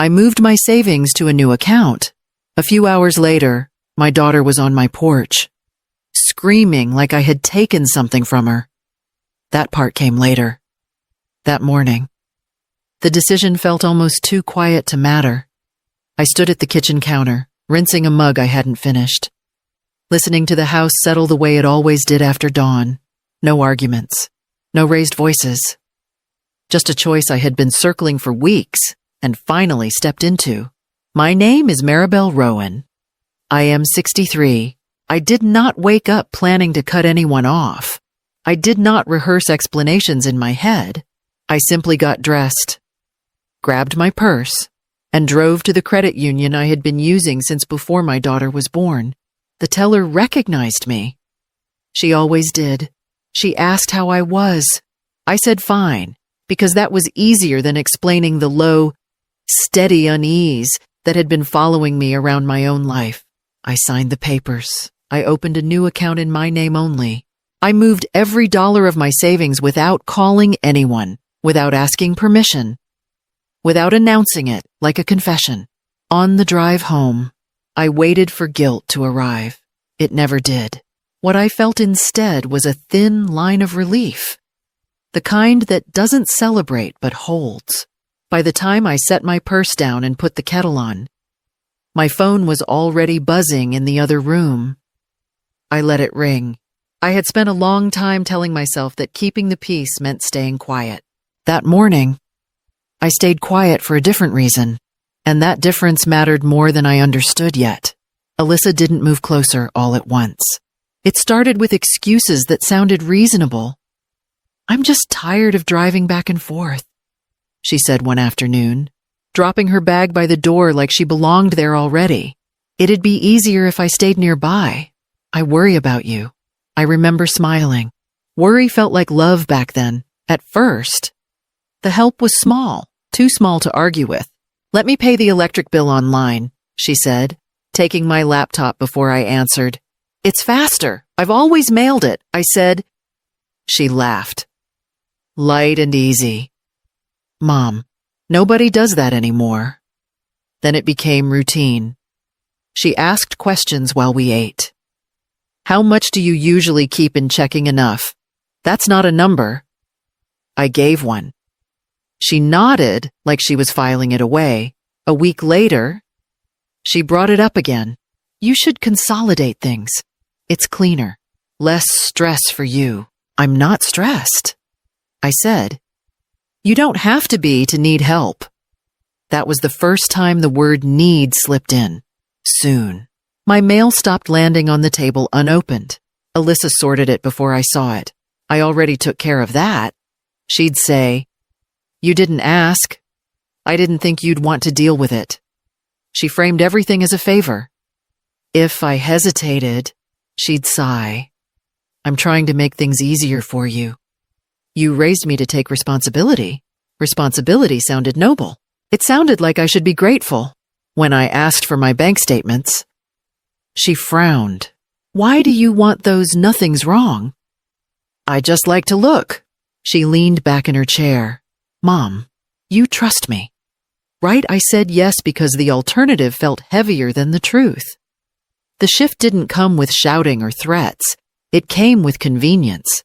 I moved my savings to a new account. A few hours later, my daughter was on my porch, screaming like I had taken something from her. That part came later. That morning. The decision felt almost too quiet to matter. I stood at the kitchen counter, rinsing a mug I hadn't finished, listening to the house settle the way it always did after dawn. No arguments, no raised voices. Just a choice I had been circling for weeks and finally stepped into. My name is Maribel Rowan. I am 63. I did not wake up planning to cut anyone off. I did not rehearse explanations in my head. I simply got dressed, grabbed my purse, and drove to the credit union I had been using since before my daughter was born. The teller recognized me. She always did. She asked how I was. I said fine, because that was easier than explaining the low, steady unease that had been following me around my own life. I signed the papers. I opened a new account in my name only. I moved every dollar of my savings without calling anyone, without asking permission, without announcing it like a confession. On the drive home, I waited for guilt to arrive. It never did. What I felt instead was a thin line of relief, the kind that doesn't celebrate but holds. By the time I set my purse down and put the kettle on, my phone was already buzzing in the other room. I let it ring. I had spent a long time telling myself that keeping the peace meant staying quiet. That morning, I stayed quiet for a different reason, and that difference mattered more than I understood yet. Alyssa didn't move closer all at once. It started with excuses that sounded reasonable. "I'm just tired of driving back and forth," she said one afternoon, dropping her bag by the door like she belonged there already. "It'd be easier if I stayed nearby. I worry about you." I remember smiling. Worry felt like love back then, at first. The help was small, too small to argue with. "Let me pay the electric bill online," she said, taking my laptop before I answered. "It's faster. I've always mailed it," I said. She laughed. Light and easy. "Mom, nobody does that anymore." Then it became routine. She asked questions while we ate. "How much do you usually keep in checking enough? That's not a number." I gave one. She nodded like she was filing it away. A week later, she brought it up again. "You should consolidate things. It's cleaner. Less stress for you." "I'm not stressed," I said. "You don't have to be to need help." That was the first time the word need slipped in. Soon. My mail stopped landing on the table unopened. Alyssa sorted it before I saw it. I already took care of that. She'd say, "You didn't ask. I didn't think you'd want to deal with it." She framed everything as a favor. If I hesitated, she'd sigh. "I'm trying to make things easier for you. You raised me to take responsibility." Responsibility sounded noble. It sounded like I should be grateful. When I asked for my bank statements, she frowned. "Why do you want those? Nothing's wrong." "I just like to look." She leaned back in her chair. "Mom, you trust me." Right, I said yes because the alternative felt heavier than the truth. The shift didn't come with shouting or threats. It came with convenience.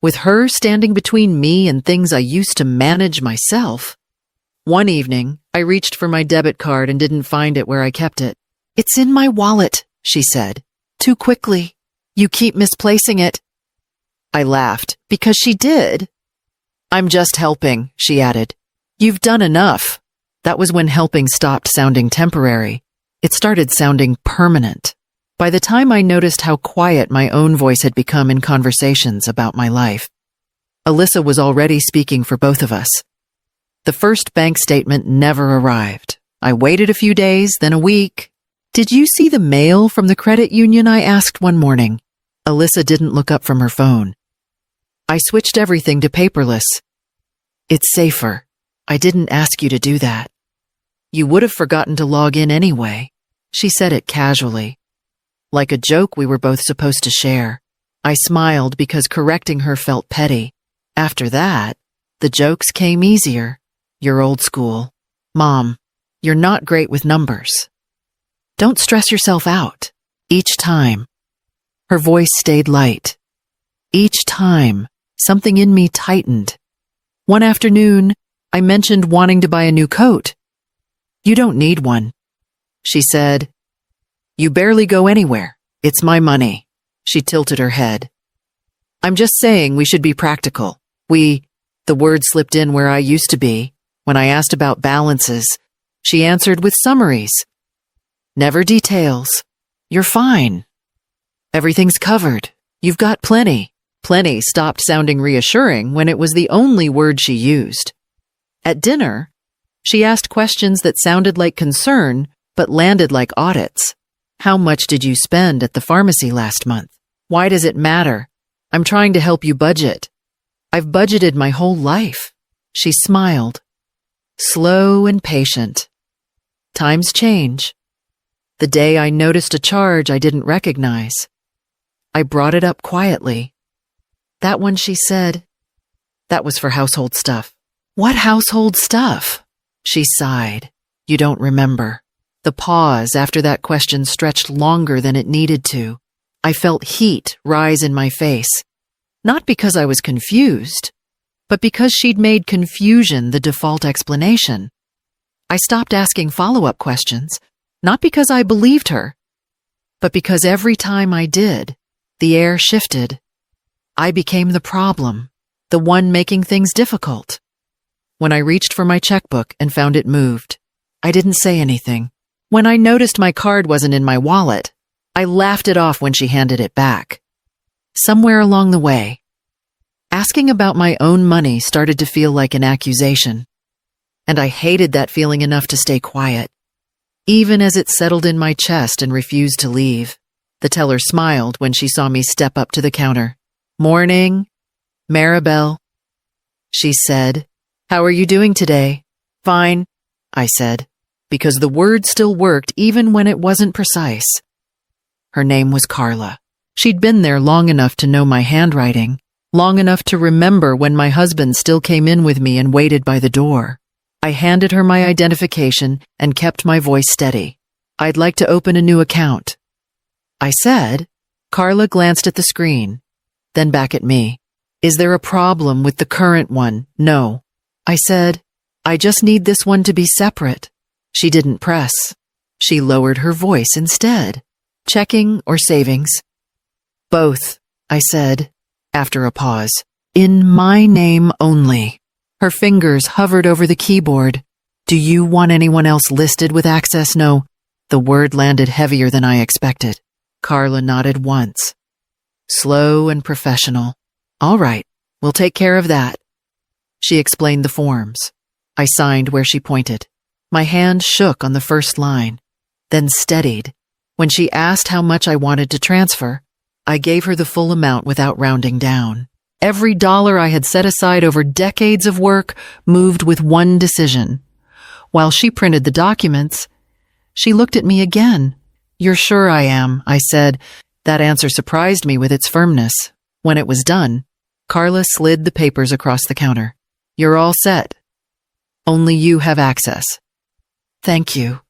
With her standing between me and things I used to manage myself. One evening, I reached for my debit card and didn't find it where I kept it. "It's in my wallet," she said. "Too quickly. You keep misplacing it." I laughed, because she did. "I'm just helping," she added. "You've done enough." That was when helping stopped sounding temporary. It started sounding permanent. By the time I noticed how quiet my own voice had become in conversations about my life, Alyssa was already speaking for both of us. The first bank statement never arrived. I waited a few days, then a week. "Did you see the mail from the credit union?" I asked one morning. Alyssa didn't look up from her phone. "I switched everything to paperless. It's safer. I didn't ask you to do that. You would have forgotten to log in anyway." She said it casually, like a joke we were both supposed to share. I smiled because correcting her felt petty. After that, the jokes came easier. "You're old school." "Mom, You're not great with numbers. Don't stress yourself out. Each time. Her voice stayed light. Each time, something in me tightened. One afternoon, I mentioned wanting to buy a new coat. You don't need one. She said, you barely go anywhere. It's my money. She tilted her head. I'm just saying we should be practical. The word slipped in where I used to be. When I asked about balances, she answered with summaries. Never details. You're fine. Everything's covered. You've got plenty. Plenty stopped sounding reassuring when it was the only word she used. At dinner, she asked questions that sounded like concern, but landed like audits. How much did you spend at the pharmacy last month? Why does it matter? I'm trying to help you budget. I've budgeted my whole life. She smiled. Slow and patient. Times change. The day I noticed a charge I didn't recognize. I brought it up quietly. That one, she said. That was for household stuff. What household stuff? She sighed. You don't remember. The pause after that question stretched longer than it needed to. I felt heat rise in my face. Not because I was confused, but because she'd made confusion the default explanation. I stopped asking follow-up questions, not because I believed her, but because every time I did, the air shifted. I became the problem, the one making things difficult. When I reached for my checkbook and found it moved, I didn't say anything. When I noticed my card wasn't in my wallet, I laughed it off when she handed it back. Somewhere along the way, asking about my own money started to feel like an accusation, and I hated that feeling enough to stay quiet. Even as it settled in my chest and refused to leave, the teller smiled when she saw me step up to the counter. Morning, Maribel, she said. How are you doing today? Fine, I said, because the word still worked even when it wasn't precise. Her name was Carla. She'd been there long enough to know my handwriting, long enough to remember when my husband still came in with me and waited by the door. I handed her my identification and kept my voice steady. I'd like to open a new account. I said. Carla glanced at the screen, then back at me. Is there a problem with the current one? No. I said, I just need this one to be separate. She didn't press. She lowered her voice instead. Checking or savings? Both, I said, after a pause. In my name only. Her fingers hovered over the keyboard. Do you want anyone else listed with access? No. The word landed heavier than I expected. Carla nodded once. Slow and professional. All right, we'll take care of that. She explained the forms. I signed where she pointed. My hand shook on the first line, then steadied. When she asked how much I wanted to transfer, I gave her the full amount without rounding down. Every dollar I had set aside over decades of work moved with one decision. While she printed the documents, she looked at me again. You're sure I am, I said. That answer surprised me with its firmness. When it was done, Carla slid the papers across the counter. You're all set. Only you have access. Thank you,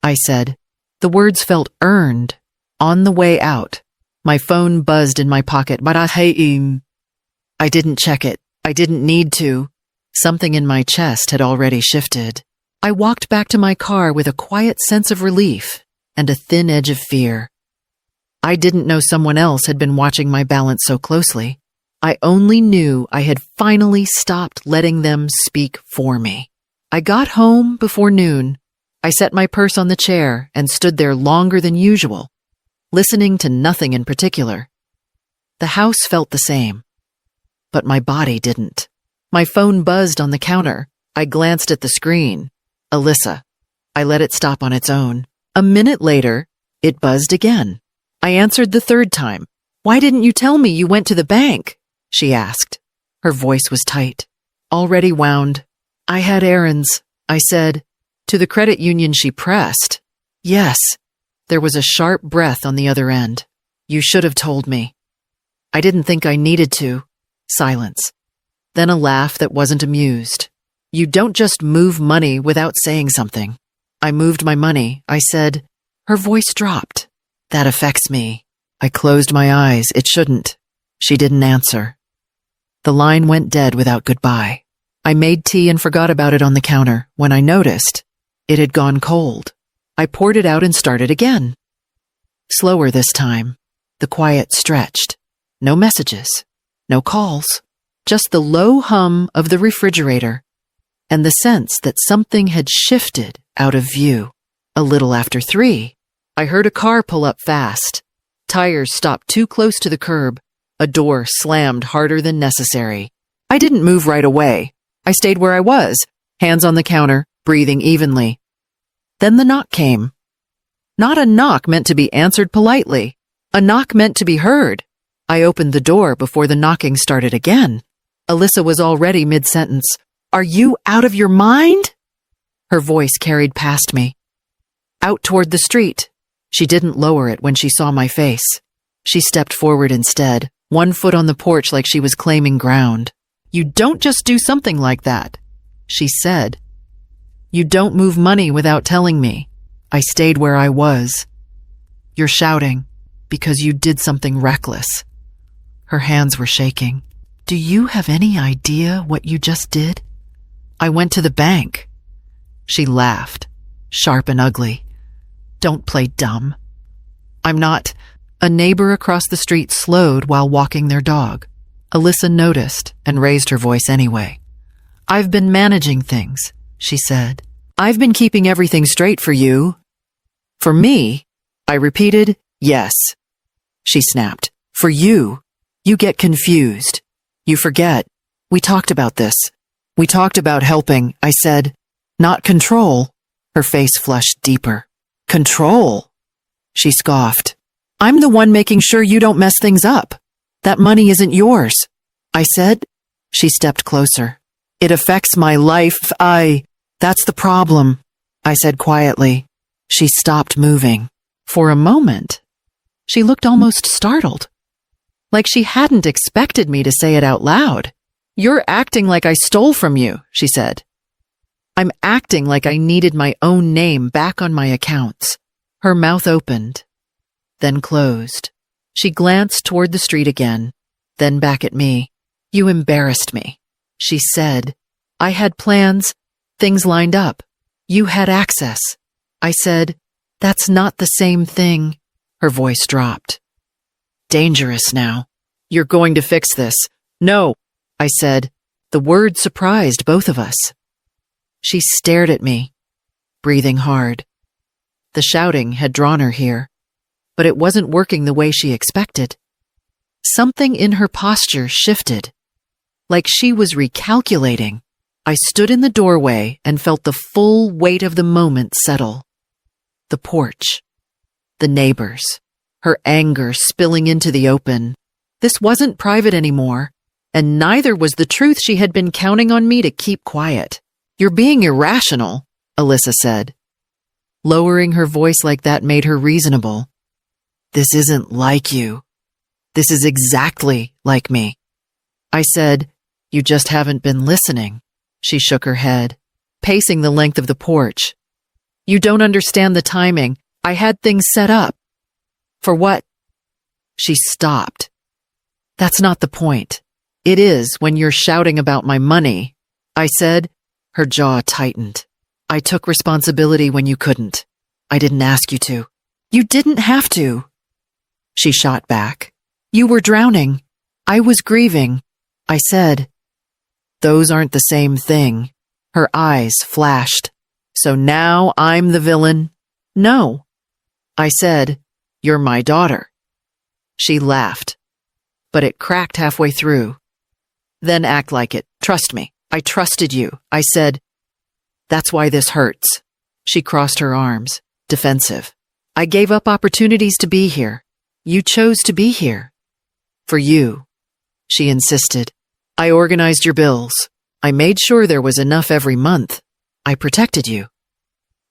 I said. The words felt earned. On the way out, my phone buzzed in my pocket, but I didn't check it. I didn't need to. Something in my chest had already shifted. I walked back to my car with a quiet sense of relief and a thin edge of fear. I didn't know someone else had been watching my balance so closely. I only knew I had finally stopped letting them speak for me. I got home before noon. I set my purse on the chair and stood there longer than usual, listening to nothing in particular. The house felt the same, but my body didn't. My phone buzzed on the counter. I glanced at the screen. Alyssa. I let it stop on its own. A minute later, it buzzed again. I answered the third time. Why didn't you tell me you went to the bank? She asked. Her voice was tight, already wound. I had errands, I said. To the credit union, she pressed. Yes. There was a sharp breath on the other end. You should have told me. I didn't think I needed to. Silence. Then a laugh that wasn't amused. You don't just move money without saying something. I moved my money, I said. Her voice dropped. That affects me. I closed my eyes. It shouldn't. She didn't answer. The line went dead without goodbye. I made tea and forgot about it on the counter when I noticed it had gone cold. I poured it out and started again. Slower this time. The quiet stretched. No messages. No calls. Just the low hum of the refrigerator and the sense that something had shifted out of view. A little after 3, I heard a car pull up fast. Tires stopped too close to the curb. A door slammed harder than necessary. I didn't move right away. I stayed where I was, hands on the counter, breathing evenly. Then the knock came. Not a knock meant to be answered politely. A knock meant to be heard. I opened the door before the knocking started again. Alyssa was already mid-sentence. Are you out of your mind? Her voice carried past me. Out toward the street. She didn't lower it when she saw my face. She stepped forward instead, one foot on the porch like she was claiming ground. You don't just do something like that, she said. You don't move money without telling me. I stayed where I was. You're shouting because you did something reckless. Her hands were shaking. Do you have any idea what you just did? I went to the bank. She laughed, sharp and ugly. Don't play dumb. I'm not. A neighbor across the street slowed while walking their dog. Alyssa noticed and raised her voice anyway. I've been managing things, she said. I've been keeping everything straight for you. For me? I repeated, yes. She snapped. For you? You get confused. You forget. We talked about this. We talked about helping, I said. Not control. Her face flushed deeper. Control? She scoffed. I'm the one making sure you don't mess things up. That money isn't yours. I said. She stepped closer. It affects my life. That's the problem, I said quietly. She stopped moving. For a moment, she looked almost startled. Like she hadn't expected me to say it out loud. You're acting like I stole from you, she said. I'm acting like I needed my own name back on my accounts. Her mouth opened, then closed. She glanced toward the street again, then back at me. You embarrassed me, she said. I had plans, things lined up. You had access. I said, that's not the same thing. Her voice dropped. Dangerous now. You're going to fix this. No, I said. The word surprised both of us. She stared at me, breathing hard. The shouting had drawn her here, but it wasn't working the way she expected. Something in her posture shifted, like she was recalculating. I stood in the doorway and felt the full weight of the moment settle. The porch, the neighbors, her anger spilling into the open. This wasn't private anymore, and neither was the truth she had been counting on me to keep quiet. You're being irrational, Alyssa said. Lowering her voice like that made her reasonable. This isn't like you. This is exactly like me. I said, you just haven't been listening. She shook her head, pacing the length of the porch. You don't understand the timing. I had things set up. For what? She stopped. That's not the point. It is when you're shouting about my money, I said. Her jaw tightened. I took responsibility when you couldn't. I didn't ask you to. You didn't have to. She shot back. You were drowning. I was grieving. I said. Those aren't the same thing. Her eyes flashed. So now I'm the villain? No. I said, you're my daughter. She laughed, but it cracked halfway through. Then act like it. Trust me. I trusted you. I said, that's why this hurts. She crossed her arms, defensive. I gave up opportunities to be here. You chose to be here. For you, she insisted. I organized your bills. I made sure there was enough every month. I protected you.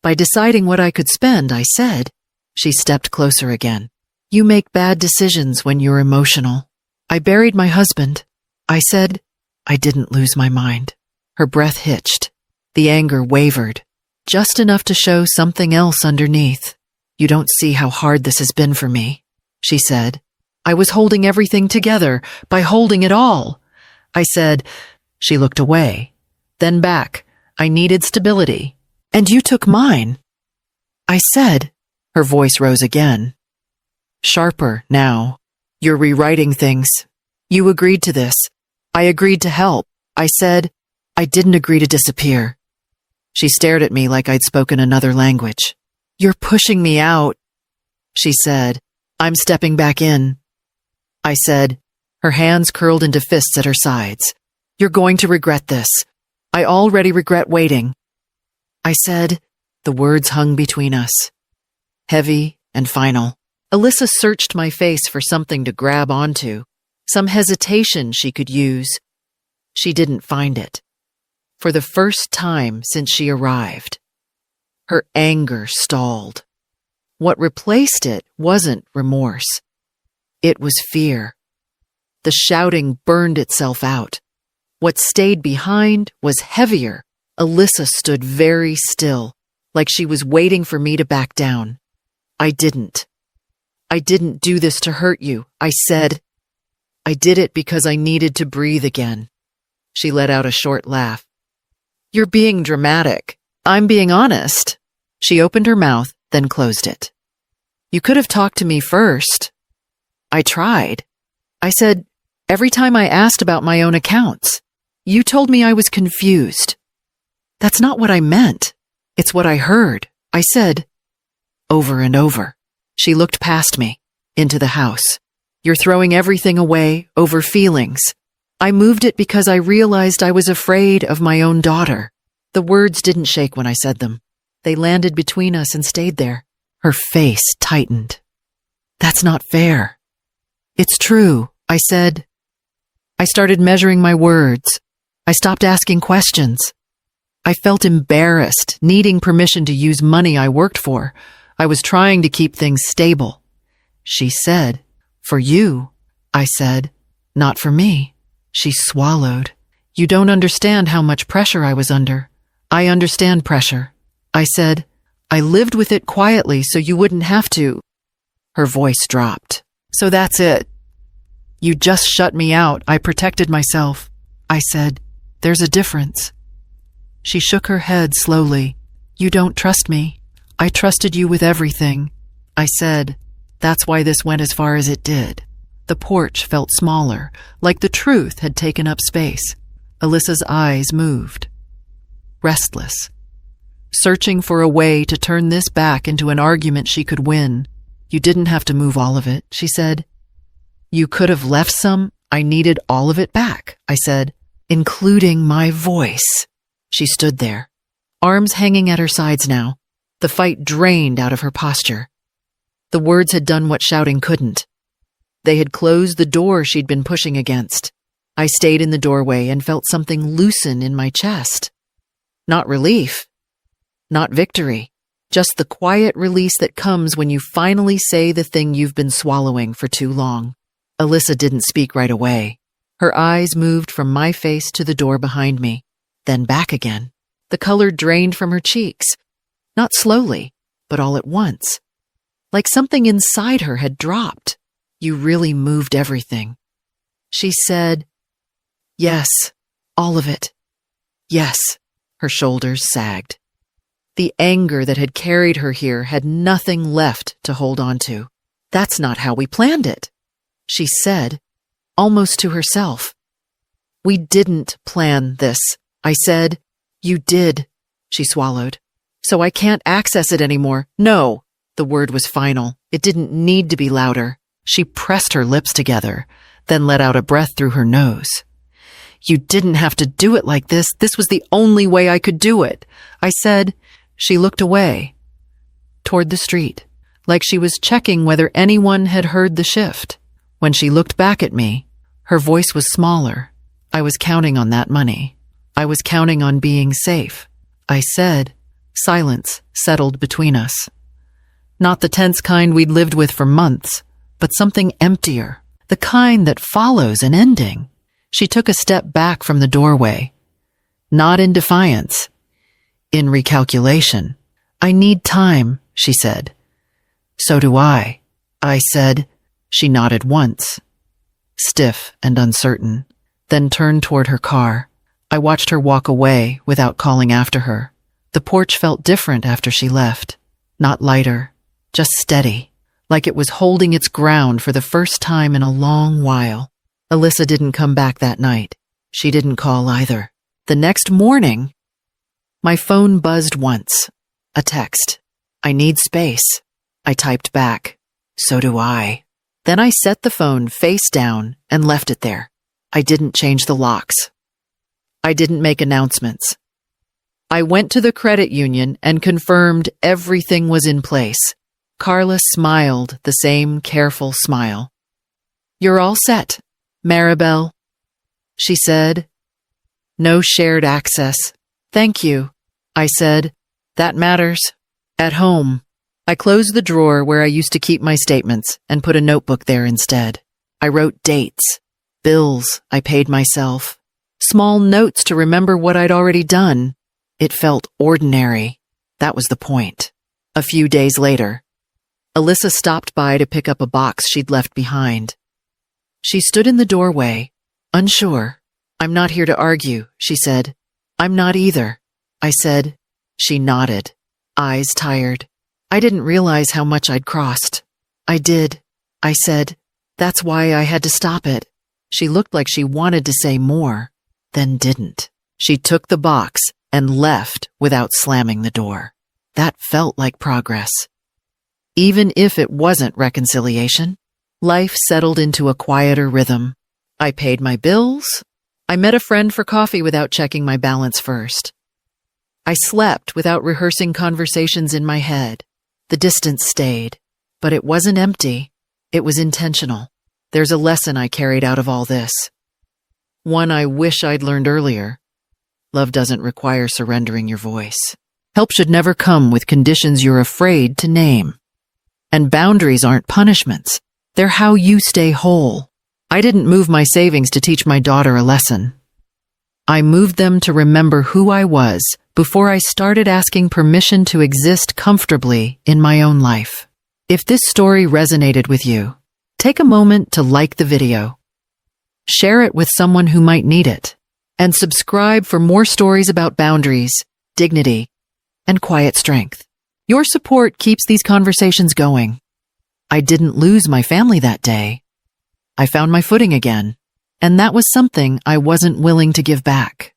By deciding what I could spend, I said. She stepped closer again. You make bad decisions when you're emotional. I buried my husband. I said. I didn't lose my mind. Her breath hitched. The anger wavered. just enough to show something else underneath. You don't see how hard this has been for me, she said. I was holding everything together by holding it all. I said. She looked away, then back. I needed stability. And you took mine. I said. Her voice rose again. Sharper now. You're rewriting things. You agreed to this. I agreed to help. I said. I didn't agree to disappear. She stared at me like I'd spoken another language. You're pushing me out, she said. I'm stepping back in. I said. Her hands curled into fists at her sides. You're going to regret this. I already regret waiting. I said. The words hung between us. Heavy and final. Alyssa searched my face for something to grab onto, some hesitation she could use. She didn't find it. For the first time since she arrived, her anger stalled. What replaced it wasn't remorse. It was fear. The shouting burned itself out. What stayed behind was heavier. Alyssa stood very still, like she was waiting for me to back down. I didn't. I didn't do this to hurt you, I said. I did it because I needed to breathe again. She let out a short laugh. You're being dramatic. I'm being honest. She opened her mouth, then closed it. You could have talked to me first. I tried. I said, every time I asked about my own accounts, you told me I was confused. That's not what I meant. It's what I heard. I said, over and over. She looked past me, into the house. You're throwing everything away over feelings. I moved it because I realized I was afraid of my own daughter. The words didn't shake when I said them. They landed between us and stayed there. Her face tightened. That's not fair. It's true, I said. I started measuring my words. I stopped asking questions. I felt embarrassed, needing permission to use money I worked for. I was trying to keep things stable. She said, for you, I said, not for me. She swallowed. You don't understand how much pressure I was under. I understand pressure. I said, I lived with it quietly so you wouldn't have to. Her voice dropped. So that's it. You just shut me out. I protected myself. I said, there's a difference. She shook her head slowly. You don't trust me. I trusted you with everything. I said, that's why this went as far as it did. The porch felt smaller, like the truth had taken up space. Alyssa's eyes moved. Restless. Searching for a way to turn this back into an argument she could win. You didn't have to move all of it, she said. You could have left some. I needed all of it back, I said, including my voice. She stood there, arms hanging at her sides now. The fight drained out of her posture. The words had done what shouting couldn't. They had closed the door she'd been pushing against. I stayed in the doorway and felt something loosen in my chest. Not relief. Not victory. Just the quiet release that comes when you finally say the thing you've been swallowing for too long. Alyssa didn't speak right away. Her eyes moved from my face to the door behind me, then back again. The color drained from her cheeks. Not slowly, but all at once. Like something inside her had dropped. You really moved everything. She said, yes, all of it. Yes. Her shoulders sagged. The anger that had carried her here had nothing left to hold on to. That's not how we planned it, she said, almost to herself. We didn't plan this, I said. You did, she swallowed. So I can't access it anymore. No, the word was final. It didn't need to be louder. She pressed her lips together, then let out a breath through her nose. You didn't have to do it like this. This was the only way I could do it, I said. She looked away, toward the street, like she was checking whether anyone had heard the shift. When she looked back at me, her voice was smaller. I was counting on that money. I was counting on being safe. I said. Silence settled between us. Not the tense kind we'd lived with for months, but something emptier, the kind that follows an ending. She took a step back from the doorway. Not in defiance. In recalculation. I need time, she said. So do I said. She nodded once, stiff and uncertain, then turned toward her car. I watched her walk away without calling after her. The porch felt different after she left. Not lighter, just steady, like it was holding its ground for the first time in a long while. Alyssa didn't come back that night. She didn't call either. The next morning, my phone buzzed once. A text. I need space. I typed back. So do I. Then I set the phone face down and left it there. I didn't change the locks. I didn't make announcements. I went to the credit union and confirmed everything was in place. Carla smiled the same careful smile. You're all set, Maribel, she said. No shared access. Thank you, I said. That matters. At home. I closed the drawer where I used to keep my statements and put a notebook there instead. I wrote dates, bills I paid myself, small notes to remember what I'd already done. It felt ordinary. That was the point. A few days later, Alyssa stopped by to pick up a box she'd left behind. She stood in the doorway, unsure. I'm not here to argue, she said. I'm not either, I said. She nodded, eyes tired. I didn't realize how much I'd crossed. I did, I said. That's why I had to stop it. She looked like she wanted to say more, then didn't. She took the box and left without slamming the door. That felt like progress. Even if it wasn't reconciliation, life settled into a quieter rhythm. I paid my bills. I met a friend for coffee without checking my balance first. I slept without rehearsing conversations in my head. The distance stayed, but it wasn't empty. It was intentional. There's a lesson I carried out of all this. One I wish I'd learned earlier. Love doesn't require surrendering your voice. Help should never come with conditions you're afraid to name. And boundaries aren't punishments. They're how you stay whole. I didn't move my savings to teach my daughter a lesson. I moved them to remember who I was before I started asking permission to exist comfortably in my own life. If this story resonated with you, take a moment to like the video, share it with someone who might need it, and subscribe for more stories about boundaries, dignity, and quiet strength. Your support keeps these conversations going. I didn't lose my family that day. I found my footing again, and that was something I wasn't willing to give back.